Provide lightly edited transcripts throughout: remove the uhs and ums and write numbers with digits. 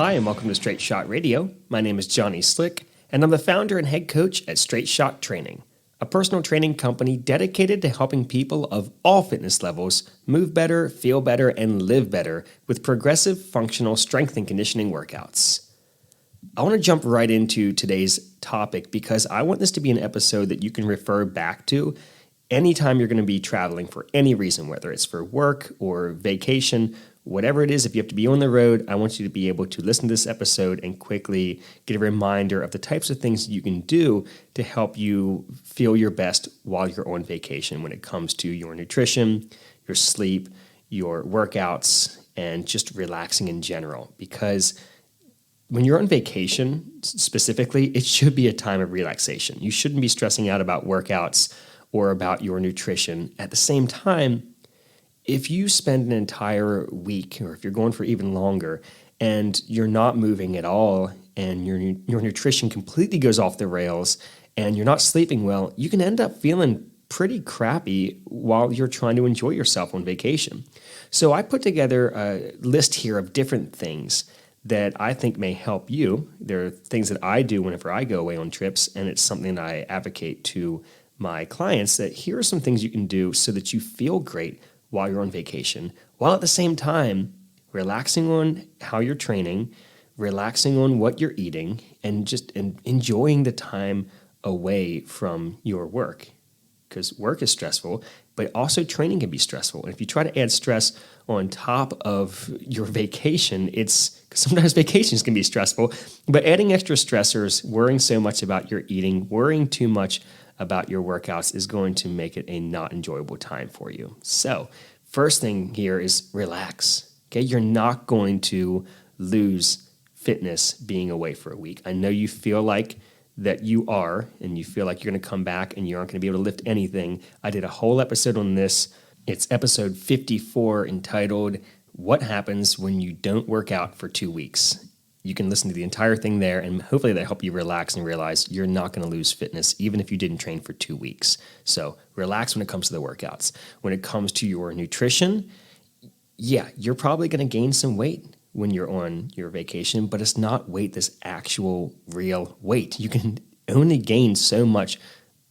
Hi, and welcome to Straight Shot Radio. My name is Johnny Slick, and I'm the founder and head coach at Straight Shot Training, a personal training company dedicated to helping people of all fitness levels move better, feel better, and live better with progressive functional strength and conditioning workouts. I want to jump right into today's topic because I want this to be an episode that you can refer back to anytime you're going to be traveling for any reason, whether it's for work or vacation. Whatever it is, if you have to be on the road, I want you to be able to listen to this episode and quickly get a reminder of the types of things you can do to help you feel your best while you're on vacation when it comes to your nutrition, your sleep, your workouts, and just relaxing in general. Because when you're on vacation, specifically, it should be a time of relaxation. You shouldn't be stressing out about workouts or about your nutrition. At the same time, if you spend an entire week, or if you're going for even longer, and you're not moving at all, and your nutrition completely goes off the rails, and you're not sleeping well, you can end up feeling pretty crappy while you're trying to enjoy yourself on vacation. So I put together a list here of different things that I think may help you. There are things that I do whenever I go away on trips, and it's something that I advocate to my clients, that here are some things you can do so that you feel great while you're on vacation, while at the same time relaxing on how you're training, relaxing on what you're eating, and just enjoying the time away from your work. Because work is stressful, but also training can be stressful. And if you try to add stress on top of your vacation, sometimes vacations can be stressful, but adding extra stressors, worrying so much about your eating, worrying too much about your workouts is going to make it a not enjoyable time for you. So first thing here is relax. Okay, you're not going to lose fitness being away for a week. I know you feel like that you are, and you feel like you're going to come back and you aren't going to be able to lift anything. I did a whole episode on this. It's episode 54 entitled, What Happens When You Don't Work Out for 2 Weeks? You can listen to the entire thing there, and hopefully that'll help you relax and realize you're not going to lose fitness even if you didn't train for 2 weeks. So relax when it comes to the workouts. When it comes to your nutrition, yeah, you're probably going to gain some weight when you're on your vacation, but it's not weight that's actual real weight. You can only gain so much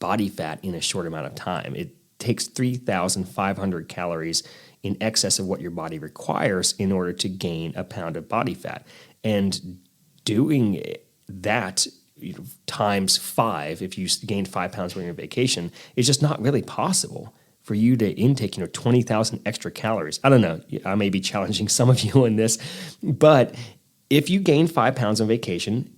body fat in a short amount of time. It takes 3,500 calories in excess of what your body requires in order to gain a pound of body fat. And doing that times 5, if you gained 5 pounds when you're on vacation, is just not really possible for you to intake 20,000 extra calories. I don't know. I may be challenging some of you on this, but if you gain 5 pounds on vacation,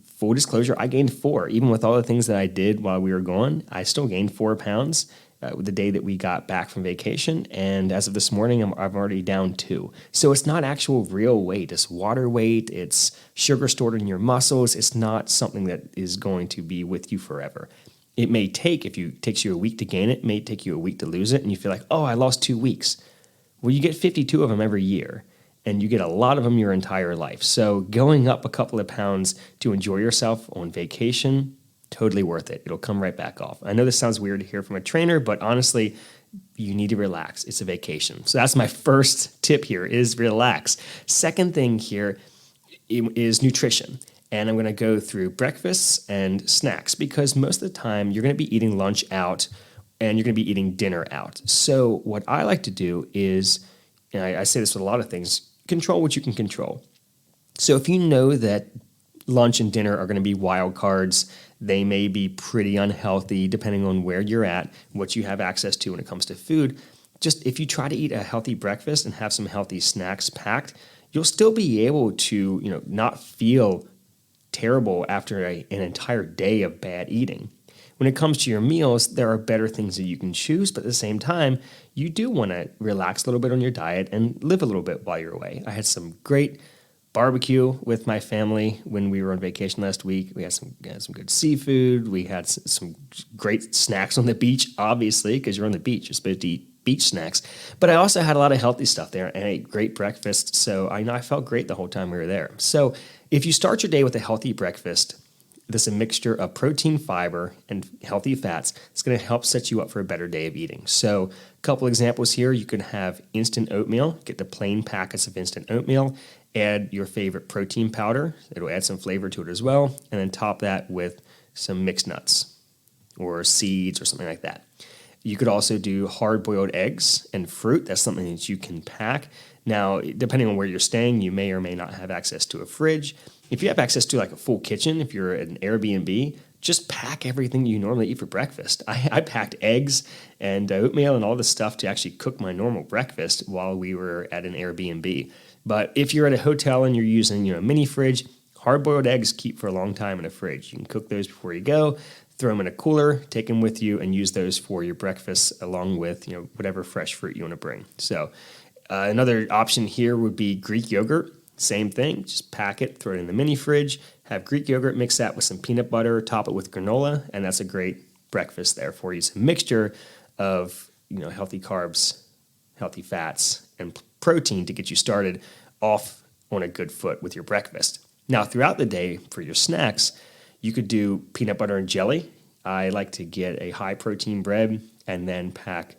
full disclosure, I gained 4. Even with all the things that I did while we were gone, I still gained 4 pounds the day that we got back from vacation. And as of this morning, I'm already down 2. So it's not actual real weight. It's water weight. It's sugar stored in your muscles. It's not something that is going to be with you forever. It may take, if it takes you a week to gain it, it may take you a week to lose it. And you feel like, oh, I lost 2 weeks. Well, you get 52 of them every year, and you get a lot of them your entire life. So going up a couple of pounds to enjoy yourself on vacation, totally worth it. It'll come right back off. I know this sounds weird to hear from a trainer, but honestly, you need to relax. It's a vacation. So that's my first tip here, is relax. Second thing here is nutrition. And I'm going to go through breakfasts and snacks because most of the time you're going to be eating lunch out and you're going to be eating dinner out. So what I like to do is, and I say this with a lot of things, control what you can control. So if you know that lunch and dinner are going to be wild cards, they may be pretty unhealthy depending on where you're at, what you have access to when it comes to food. Just if you try to eat a healthy breakfast and have some healthy snacks packed, you'll still be able to, not feel terrible after an entire day of bad eating. When it comes to your meals, there are better things that you can choose, but at the same time, you do want to relax a little bit on your diet and live a little bit while you're away. I had some great barbecue with my family when we were on vacation last week. We had some good seafood. We had some great snacks on the beach, obviously, because you're on the beach. You're supposed to eat beach snacks. But I also had a lot of healthy stuff there and ate great breakfast. So I felt great the whole time we were there. So if you start your day with a healthy breakfast, this is a mixture of protein, fiber, and healthy fats. It's going to help set you up for a better day of eating. So a couple examples here. You can have instant oatmeal. Get the plain packets of instant oatmeal. Add your favorite protein powder. It'll add some flavor to it as well. And then top that with some mixed nuts or seeds or something like that. You could also do hard-boiled eggs and fruit. That's something that you can pack. Now, depending on where you're staying, you may or may not have access to a fridge. If you have access to like a full kitchen, if you're at an Airbnb, just pack everything you normally eat for breakfast. I packed eggs and oatmeal and all the stuff to actually cook my normal breakfast while we were at an Airbnb. But if you're at a hotel and you're using a mini fridge, hard-boiled eggs keep for a long time in a fridge. You can cook those before you go, throw them in a cooler, take them with you, and use those for your breakfast along with whatever fresh fruit you want to bring. So another option here would be Greek yogurt. Same thing, just pack it, throw it in the mini fridge, have Greek yogurt, mix that with some peanut butter, top it with granola, and that's a great breakfast there for you. It's a mixture of healthy carbs, healthy fats, and protein to get you started off on a good foot with your breakfast. Now, throughout the day for your snacks, you could do peanut butter and jelly. I like to get a high-protein bread and then pack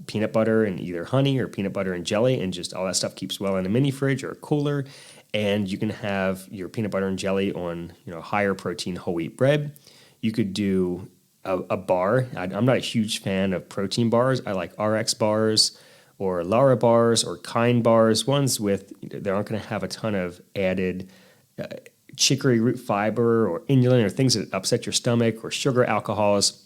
peanut butter and either honey or peanut butter and jelly, and just all that stuff keeps well in a mini fridge or a cooler. And you can have your peanut butter and jelly on higher protein whole wheat bread. You could do a bar. I'm not a huge fan of protein bars. I like RX bars or Lara bars or Kind bars, ones with they aren't going to have a ton of added chicory root fiber or inulin or things that upset your stomach or sugar alcohols.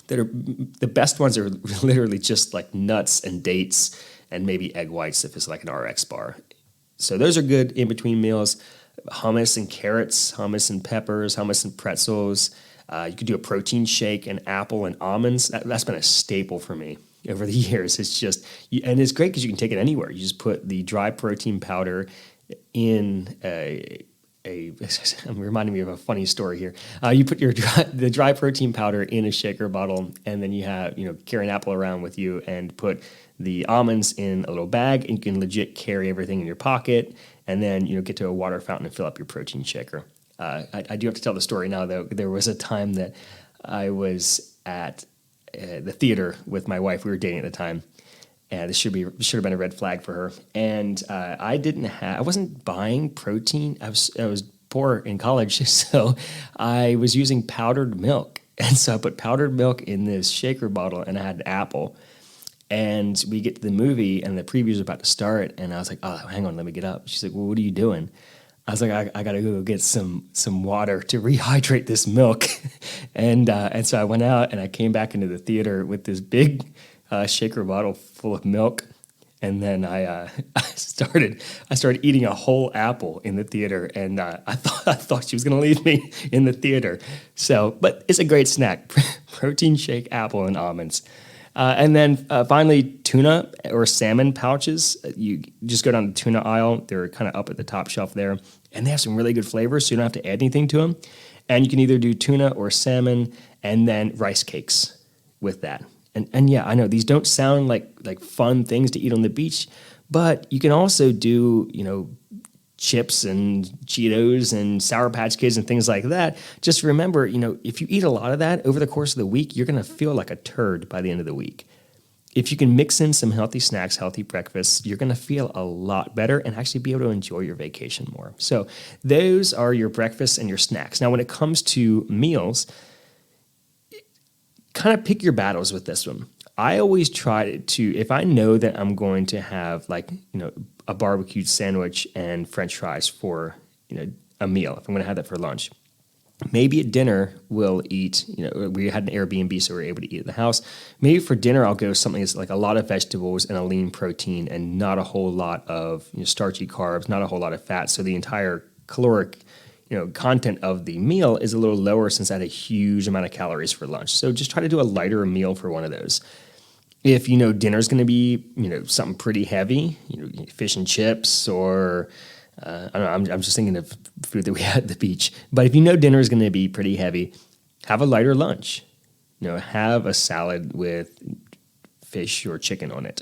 That are the best ones are literally just like nuts and dates and maybe egg whites if it's like an RX bar. So those are good in between meals. Hummus and carrots, hummus and peppers, hummus and pretzels. You could do a protein shake and apple and almonds. That's been a staple for me over the years. It's just, and it's great because you can take it anywhere. You just put the dry protein powder in I'm reminding me of a funny story here. You put the dry protein powder in a shaker bottle, and then you have carry an apple around with you, and put the almonds in a little bag, and you can legit carry everything in your pocket, and then get to a water fountain and fill up your protein shaker. I do have to tell the story now, though. There was a time that I was at the theater with my wife. We were dating at the time. And this should have been a red flag for her. And I wasn't buying protein. I was poor in college, so I was using powdered milk. And so I put powdered milk in this shaker bottle, and I had an apple. And we get to the movie, and the preview was about to start, and I was like, "Oh, hang on, let me get up." She's like, "Well, what are you doing?" I was like, I got to go get some water to rehydrate this milk. And so I went out, and I came back into the theater with this big shaker bottle full of milk, and then I started eating a whole apple in the theater, and I thought she was going to leave me in the theater. So, but it's a great snack: protein shake, apple, and almonds. And then finally, tuna or salmon pouches. You just go down the tuna aisle; they're kind of up at the top shelf there, and they have some really good flavors, so you don't have to add anything to them. And you can either do tuna or salmon, and then rice cakes with that. And yeah, I know these don't sound like fun things to eat on the beach, but you can also do, chips and Cheetos and Sour Patch Kids and things like that. Just remember, if you eat a lot of that over the course of the week, you're going to feel like a turd by the end of the week. If you can mix in some healthy snacks, healthy breakfasts, you're going to feel a lot better and actually be able to enjoy your vacation more. So those are your breakfasts and your snacks. Now, when it comes to meals, kind of pick your battles with this one. I always try to, if I know that I'm going to have a barbecued sandwich and French fries for a meal, if I'm going to have that for lunch, maybe at dinner we'll eat. We had an Airbnb, so we were able to eat at the house. Maybe for dinner I'll go something that's like a lot of vegetables and a lean protein and not a whole lot of starchy carbs, not a whole lot of fat. So the entire caloric content of the meal is a little lower since I had a huge amount of calories for lunch. So just try to do a lighter meal for one of those. If dinner's going to be something pretty heavy, fish and chips, or I don't know, I'm just thinking of food that we had at the beach. But if dinner is going to be pretty heavy, have a lighter lunch. Have a salad with fish or chicken on it.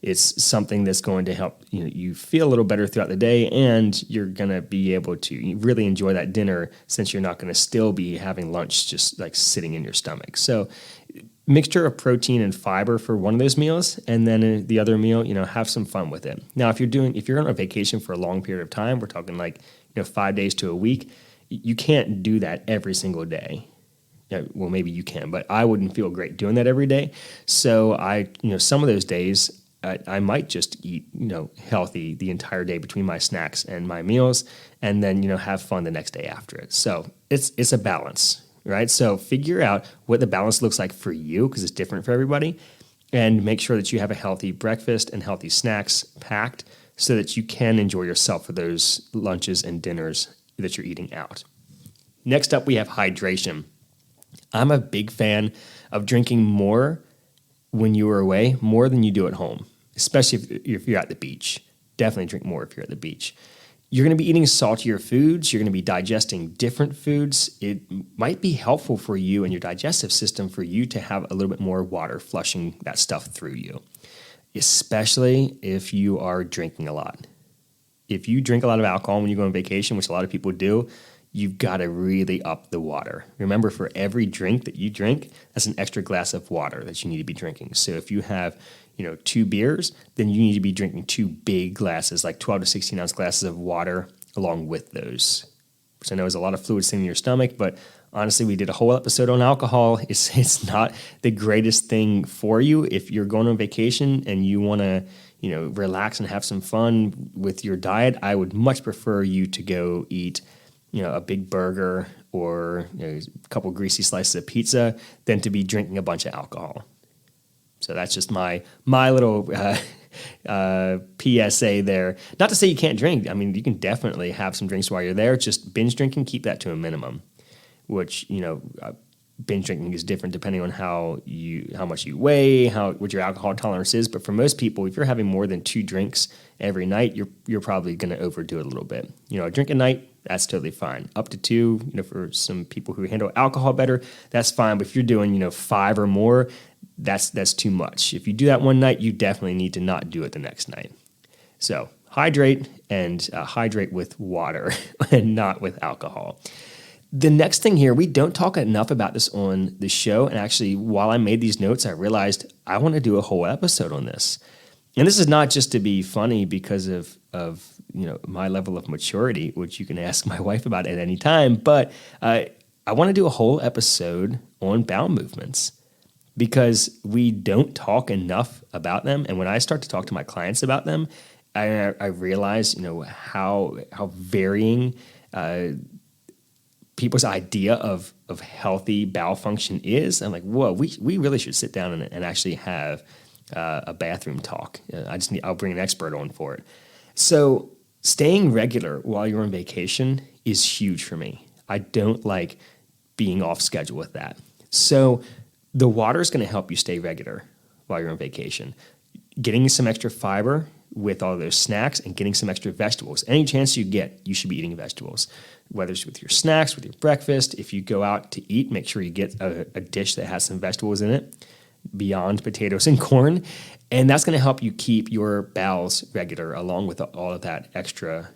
It's something that's going to help you feel a little better throughout the day, and you're going to be able to really enjoy that dinner since you're not going to still be having lunch just like sitting in your stomach. So mixture of protein and fiber for one of those meals, and then the other meal, have some fun with it. Now, if you're on a vacation for a long period of time, we're talking like 5 days to a week, you can't do that every single day. Well, maybe you can, but I wouldn't feel great doing that every day. So some of those days I might just eat, healthy the entire day between my snacks and my meals, and then, have fun the next day after it. So it's a balance, right? So figure out what the balance looks like for you, because it's different for everybody, and make sure that you have a healthy breakfast and healthy snacks packed so that you can enjoy yourself for those lunches and dinners that you're eating out. Next up, we have hydration. I'm a big fan of drinking more when you are away, more than you do at home, especially if you're at the beach. Definitely drink more if you're at the beach. You're going to be eating saltier foods. You're going to be digesting different foods. It might be helpful for you and your digestive system for you to have a little bit more water flushing that stuff through you, especially if you are drinking a lot. If you drink a lot of alcohol when you go on vacation, which a lot of people do, you've got to really up the water. Remember, for every drink that you drink, that's an extra glass of water that you need to be drinking. So if you have, 2 beers, then you need to be drinking 2 big glasses, like 12 to 16 ounce glasses of water along with those. Which I know is a lot of fluid sitting in your stomach, but honestly, we did a whole episode on alcohol. It's not the greatest thing for you. If you're going on vacation and you want to, relax and have some fun with your diet, I would much prefer you to go eat a big burger or a couple greasy slices of pizza than to be drinking a bunch of alcohol. So that's just my little PSA there. Not to say you can't drink. I mean, you can definitely have some drinks while you're there. Just binge drinking, keep that to a minimum, which, binge drinking is different depending on how much you weigh, what your alcohol tolerance is. But for most people, if you're having more than 2 drinks every night, you're probably going to overdo it a little bit. A drink a night, that's totally fine. Up to 2, for some people who handle alcohol better, that's fine. But if you're doing, 5 or more, that's too much. If you do that one night, you definitely need to not do it the next night. So hydrate, and hydrate with water and not with alcohol. The next thing here, we don't talk enough about this on the show. And actually, while I made these notes, I realized I want to do a whole episode on this. And this is not just to be funny because of my level of maturity, which you can ask my wife about at any time. But I want to do a whole episode on bowel movements because we don't talk enough about them. And when I start to talk to my clients about them, I realize how varying people's idea of healthy bowel function is. I'm like, whoa, we really should sit down and actually have a bathroom talk. I'll bring an expert on for it. So staying regular while you're on vacation is huge for me. I don't like being off schedule with that. So the water is going to help you stay regular while you're on vacation. Getting some extra fiber with all those snacks and getting some extra vegetables. Any chance you get, you should be eating vegetables, whether it's with your snacks, with your breakfast. If you go out to eat, make sure you get a dish that has some vegetables in it beyond potatoes and corn. And that's going to help you keep your bowels regular along with all of that extra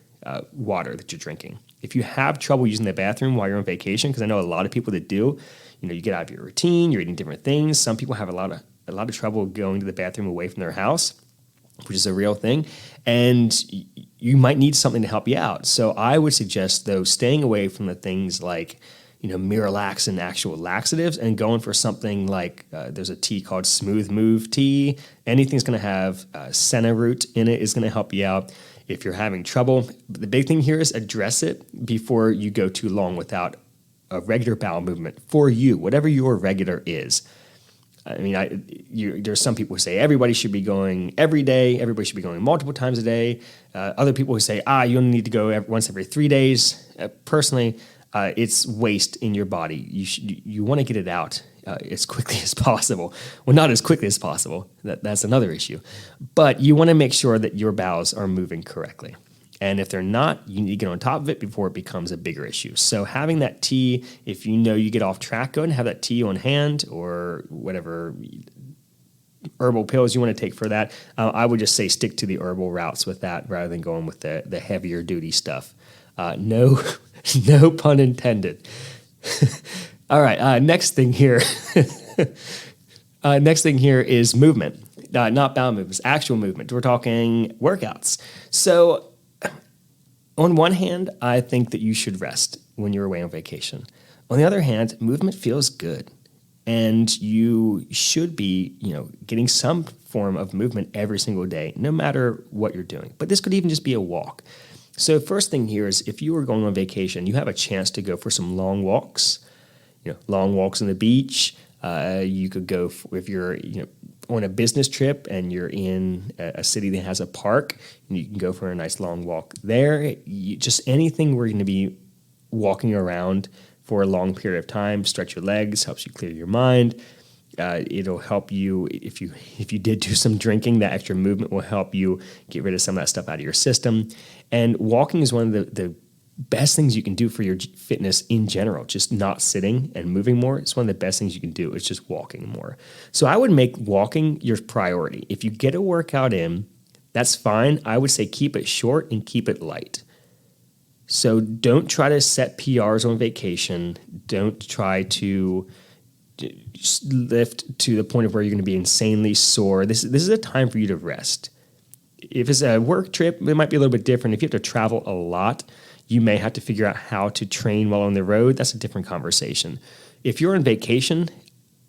water that you're drinking. If you have trouble using the bathroom while you're on vacation, because I know a lot of people that do, you get out of your routine, you're eating different things. Some people have a lot of trouble going to the bathroom away from their house, which is a real thing. And you might need something to help you out. So I would suggest, though, staying away from the things like, Miralax and actual laxatives and going for something like there's a tea called Smooth Move tea. Anything's going to have senna root in it is going to help you out. If you're having trouble, the big thing here is address it before you go too long without a regular bowel movement for you, whatever your regular is. I mean, there's some people who say everybody should be going every day, everybody should be going multiple times a day. Other people who say, you only need to go once every 3 days. Personally, it's waste in your body. You want to get it out as quickly as possible. Well, not as quickly as possible. That's another issue. But you want to make sure that your bowels are moving correctly. And if they're not, you need to get on top of it before it becomes a bigger issue. So having that tea, if you get off track, go ahead and have that tea on hand or whatever herbal pills you want to take for that. I would just say stick to the herbal routes with that rather than going with the heavier duty stuff. No pun intended. All right, next thing here. Next thing here is movement, not bowel movements, actual movement. We're talking workouts. So on one hand, I think that you should rest when you're away on vacation. On the other hand, movement feels good. And you should be, getting some form of movement every single day, no matter what you're doing. But this could even just be a walk. So first thing here is if you are going on vacation, you have a chance to go for some long walks, long walks on the beach. You could go if you're, on a business trip and you're in a city that has a park, you can go for a nice long walk there. Just anything where you're going to be walking around for a long period of time, stretch your legs, helps you clear your mind. It'll help you if you did do some drinking. That extra movement will help you get rid of some of that stuff out of your system. And walking is one of the best things you can do for your fitness in general. Just not sitting and moving more. It's one of the best things you can do. It's just walking more. So I would make walking your priority. If you get a workout in, that's fine. I would say keep it short and keep it light. So don't try to set PRs on vacation. Don't try to lift to the point of where you're going to be insanely sore. This is a time for you to rest. If it's a work trip, it might be a little bit different. If you have to travel a lot, you may have to figure out how to train while on the road. That's a different conversation. If you're on vacation,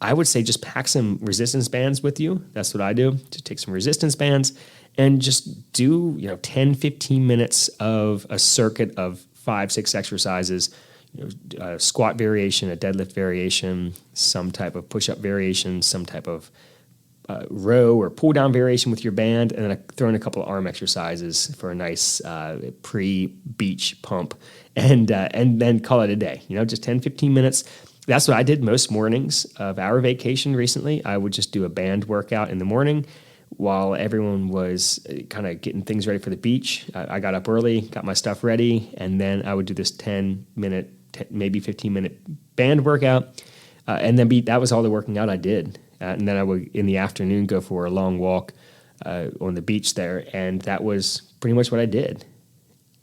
I would say just pack some resistance bands with you. That's what I do. Just take some resistance bands and just do 10, 15 minutes of a circuit of 5-6 exercises, a squat variation, a deadlift variation, some type of push-up variation, some type of row or pull-down variation with your band, and then throw in a couple of arm exercises for a nice pre-beach pump, and then call it a day. Just 10, 15 minutes. That's what I did most mornings of our vacation recently. I would just do a band workout in the morning while everyone was kind of getting things ready for the beach. I got up early, got my stuff ready, and then I would do this 10-minute, maybe 15-minute band workout, and then that was all the working out I did. And then I would, in the afternoon, go for a long walk on the beach there, and that was pretty much what I did.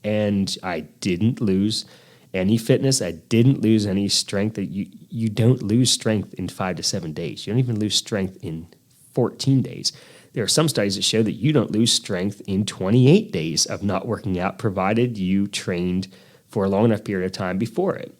And I didn't lose any fitness. I didn't lose any strength. You don't lose strength in 5 to 7 days. You don't even lose strength in 14 days. There are some studies that show that you don't lose strength in 28 days of not working out, provided you trained for a long enough period of time before it.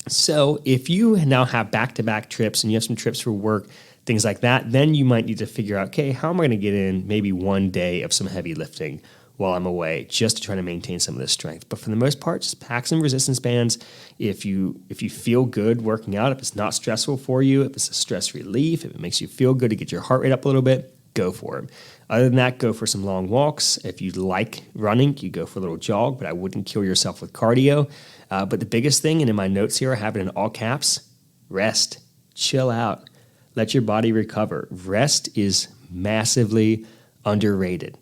So if you now have back-to-back trips and you have some trips for work, things like that, then you might need to figure out, okay, how am I going to get in maybe one day of some heavy lifting while I'm away just to try to maintain some of this strength. But for the most part, just pack some resistance bands. If you feel good working out, if it's not stressful for you, if it's a stress relief, if it makes you feel good to get your heart rate up a little bit, go for it. Other than that, go for some long walks. If you like running, you go for a little jog, but I wouldn't kill yourself with cardio. But the biggest thing, and in my notes here, I have it in all caps, rest, chill out, let your body recover. Rest is massively underrated.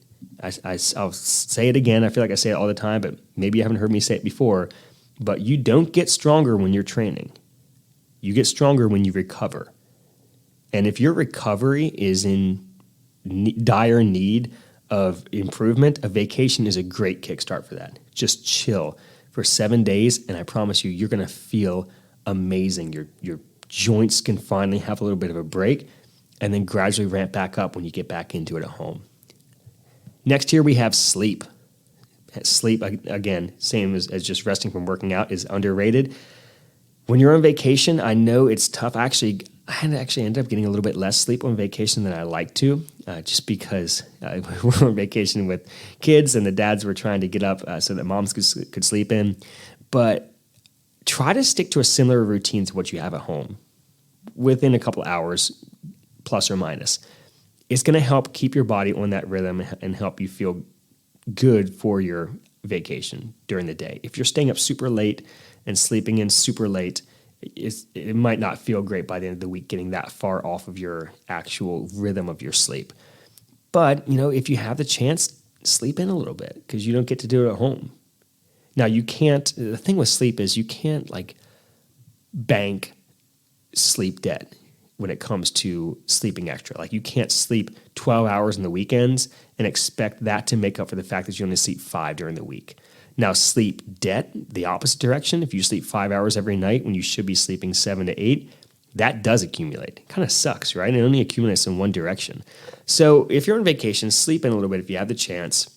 I'll say it again. I feel like I say it all the time, but maybe you haven't heard me say it before. But you don't get stronger when you're training. You get stronger when you recover. And if your recovery is in dire need of improvement, a vacation is a great kickstart for that. Just chill for 7 days, and I promise you, you're going to feel amazing. Your joints can finally have a little bit of a break, and then gradually ramp back up when you get back into it at home. Next here we have sleep. Sleep, again, same as just resting from working out, is underrated. When you're on vacation, I know it's tough. I ended up getting a little bit less sleep on vacation than I like to, just because we're on vacation with kids and the dads were trying to get up so that moms could sleep in. But try to stick to a similar routine to what you have at home within a couple hours, plus or minus. It's going to help keep your body on that rhythm and help you feel good for your vacation during the day. If you're staying up super late and sleeping in super late, it might not feel great by the end of the week getting that far off of your actual rhythm of your sleep. But, if you have the chance, sleep in a little bit because you don't get to do it at home. Now, the thing with sleep is you can't bank sleep debt when it comes to sleeping extra. You can't sleep 12 hours in the weekends and expect that to make up for the fact that you only sleep 5 during the week. Now, sleep debt, the opposite direction. If you sleep 5 hours every night when you should be sleeping 7 to 8, that does accumulate. It kind of sucks, right? It only accumulates in one direction. So if you're on vacation, sleep in a little bit if you have the chance.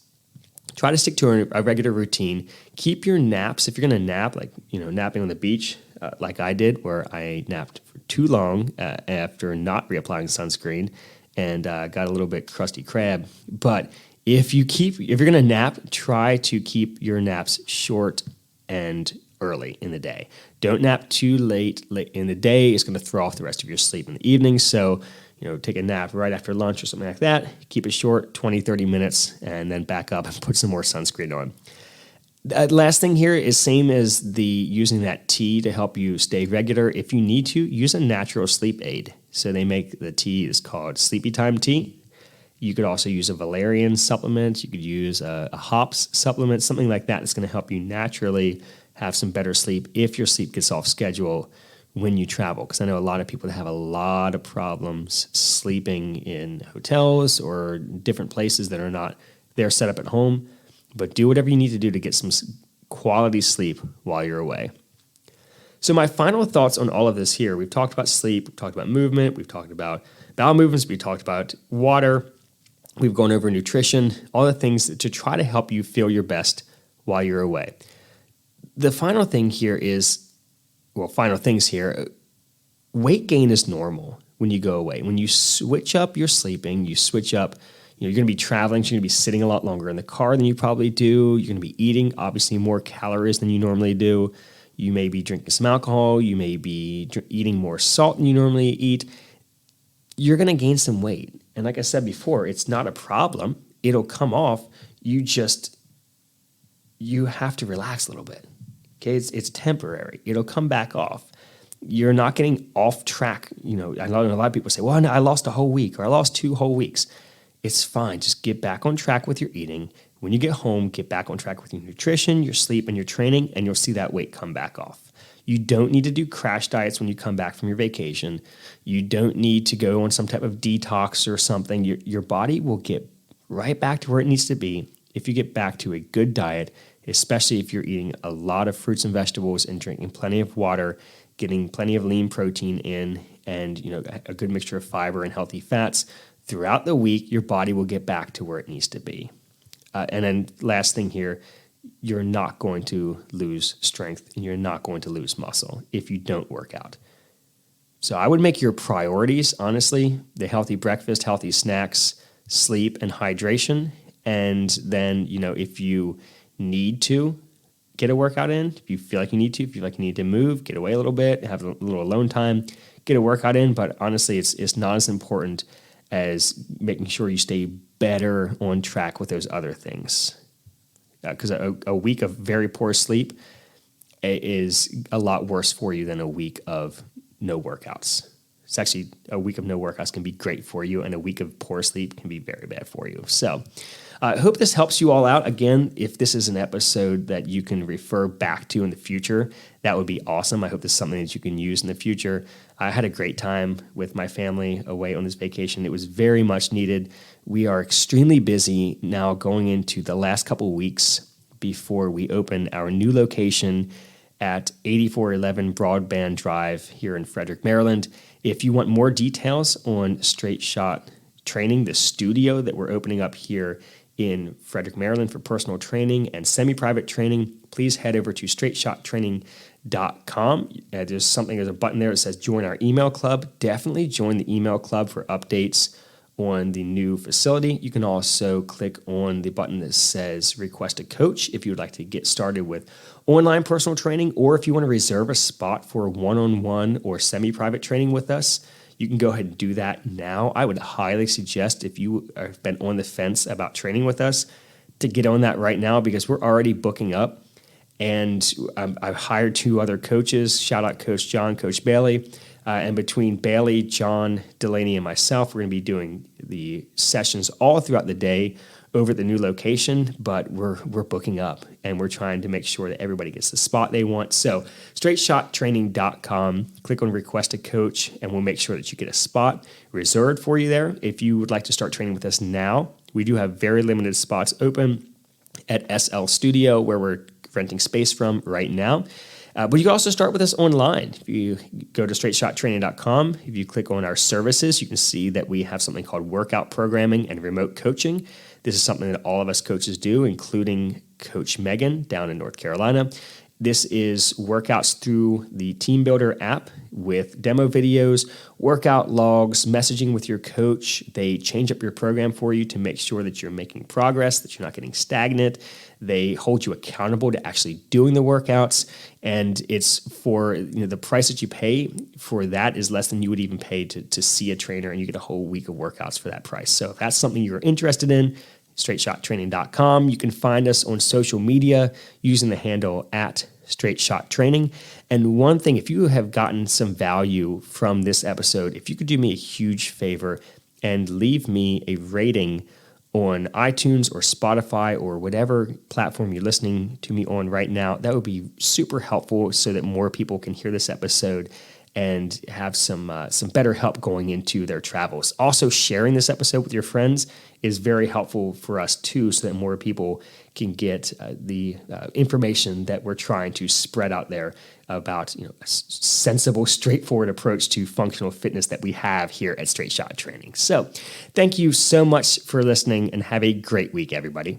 Try to stick to a regular routine. Keep your naps. If you're going to nap, like napping on the beach, like I did, where I napped for too long after not reapplying sunscreen and got a little bit crusty crab. But if you're going to nap, try to keep your naps short and early in the day. Don't nap too late in the day. It's going to throw off the rest of your sleep in the evening. So, take a nap right after lunch or something like that. Keep it short, 20, 30 minutes, and then back up and put some more sunscreen on. The last thing here is same as the using that tea to help you stay regular. If you need to, use a natural sleep aid. So they make the tea is called Sleepy Time tea. You could also use a valerian supplement. You could use a hops supplement, something like that that's going to help you naturally have some better sleep if your sleep gets off schedule when you travel. Because I know a lot of people that have a lot of problems sleeping in hotels or different places that are not they're set up at home. But do whatever you need to do to get some quality sleep while you're away. So my final thoughts on all of this here, we've talked about sleep, we've talked about movement, we've talked about bowel movements, we talked about water, we've gone over nutrition, all the things to try to help you feel your best while you're away. The final thing here is, final things here, weight gain is normal when you go away. When you switch up your sleeping, you switch up, you're going to be traveling, so you're going to be sitting a lot longer in the car than you probably do. You're going to be eating, obviously, more calories than you normally do. You may be drinking some alcohol. You may be eating more salt than you normally eat. You're going to gain some weight. And like I said before, it's not a problem. It'll come off. You have to relax a little bit. Okay, it's temporary. It'll come back off. You're not getting off track. I know a lot of people say, well, no, I lost a whole week or I lost 2 whole weeks. It's fine. Just get back on track with your eating. When you get home, get back on track with your nutrition, your sleep, and your training, and you'll see that weight come back off. You don't need to do crash diets when you come back from your vacation. You don't need to go on some type of detox or something. Your body will get right back to where it needs to be if you get back to a good diet, especially if you're eating a lot of fruits and vegetables and drinking plenty of water, getting plenty of lean protein in, and a good mixture of fiber and healthy fats. Throughout the week, your body will get back to where it needs to be. And then last thing here, you're not going to lose strength and you're not going to lose muscle if you don't work out. So I would make your priorities, honestly, the healthy breakfast, healthy snacks, sleep, and hydration. And then, if you need to get a workout in, if you feel like you need to, if you feel like you need to move, get away a little bit, have a little alone time, get a workout in. But honestly, it's not as important as making sure you stay better on track with those other things. Because a week of very poor sleep is a lot worse for you than a week of no workouts. It's actually a week of no workouts can be great for you, and a week of poor sleep can be very bad for you. So I hope this helps you all out. Again, if this is an episode that you can refer back to in the future, that would be awesome. I hope this is something that you can use in the future. I had a great time with my family away on this vacation. It was very much needed. We are extremely busy now going into the last couple weeks before we open our new location at 8411 Broadband Drive here in Frederick, Maryland. If you want more details on Straight Shot Training, the studio that we're opening up here in Frederick, Maryland for personal training and semi-private training, please head over to straightshottraining.com. There's a button there that says join our email club. Definitely join the email club for updates on the new facility. You can also click on the button that says request a coach if you would like to get started with online personal training, or if you want to reserve a spot for one-on-one or semi-private training with us. You can go ahead and do that now. I would highly suggest, if you have been on the fence about training with us, to get on that right now, because we're already booking up. And I've hired 2 other coaches. Shout out Coach John, Coach Bailey. And between Bailey, John, Delaney, and myself, we're going to be doing the sessions all throughout the day over at the new location, but we're booking up, and we're trying to make sure that everybody gets the spot they want. So straightshottraining.com, click on request a coach, and we'll make sure that you get a spot reserved for you there. If you would like to start training with us now, we do have very limited spots open at SL Studio, where we're renting space from right now. But you can also start with us online. If you go to straightshottraining.com, if you click on our services, you can see that we have something called workout programming and remote coaching. This is something that all of us coaches do, including Coach Megan down in North Carolina. This is workouts through the Team Builder app with demo videos, workout logs, messaging with your coach. They change up your program for you to make sure that you're making progress, that you're not getting stagnant. They hold you accountable to actually doing the workouts, and it's for the price that you pay for that is less than you would even pay to see a trainer, and you get a whole week of workouts for that price. So if that's something you're interested in, straightshottraining.com. You can find us on social media using the handle at straightshottraining. And one thing, if you have gotten some value from this episode, if you could do me a huge favor and leave me a rating on iTunes or Spotify or whatever platform you're listening to me on right now, that would be super helpful so that more people can hear this episode and have some better help going into their travels. Also, sharing this episode with your friends is very helpful for us too, so that more people can get the information that we're trying to spread out there about a sensible, straightforward approach to functional fitness that we have here at Straight Shot Training. So, thank you so much for listening, and have a great week, everybody.